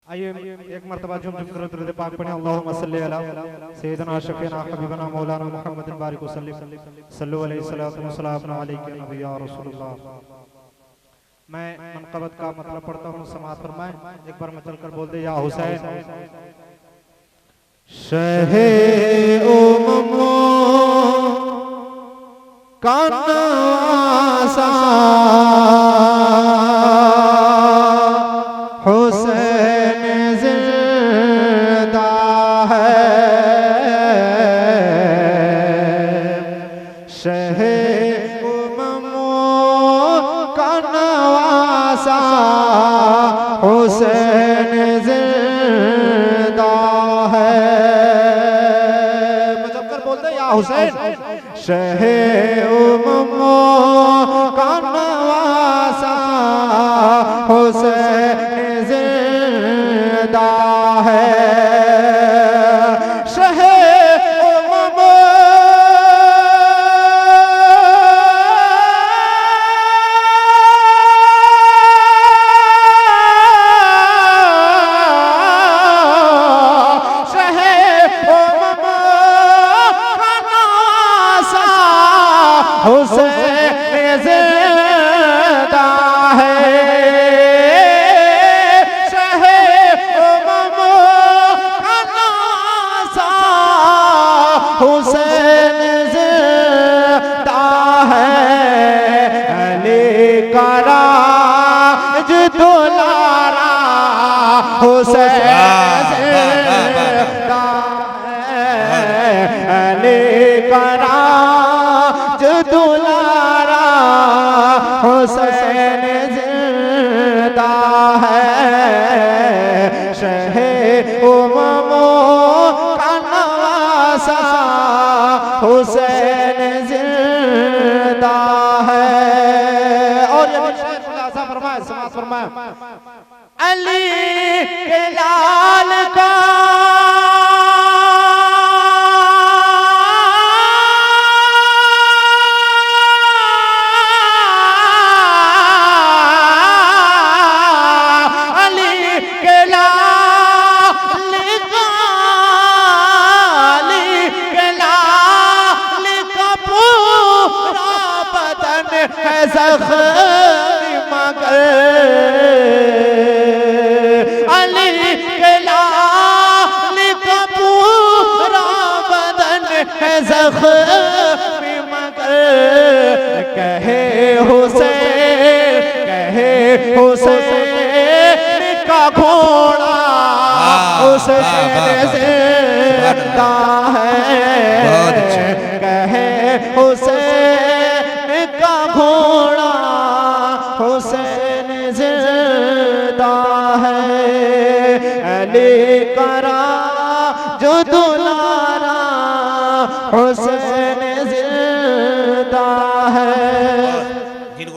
आइए एक मरतबा जुम करो दुरूद पाक पढ़ें। अल्लाहुम्मा सल्ली अला सय्यिदना शफीना हबीबना मौलाना मुहम्मदिन बारिक वसल्लिम सल्लु अलैहि सल्लल्लाहु अलैहि नबी या रसूलुल्लाह। मैं मनक़बत का मतलब पढ़ता हूँ, समाअत फरमाएं। एक बार मैं चलकर बोल दे या हुसैन। शहे उम्मो का नवासा हुसैन जिंदा है। शहे उम्मो का नवासा हुसैन जिंदा है। मतलब कर बोलते या हुसैन। शहे उम्मो का नवासा हुसैन जिंदा है। शहे उम्मो हुसैन जिंदा है। शहे उम्मो का नवासा हुसैन जिंदा है। अली का राज दुलारा हुसैन जिंदा है। अली का राज दुलारा हुसैन जिंदा है। शहे उम्मो का नवासा हुसैन जिंदा है। और ये खुलासा फरमाए, समाअत फरमाए। अली के लाल का ज़ख्मी मगर अली के लाल का पूरा बदन है ज़ख्मी मगर कहे हुसैन का घोड़ा हुसैन जिंदा है। कहे हुसैन का घोड़ा हुसैन जिंदा है। अली का राज दुलारा हुसैन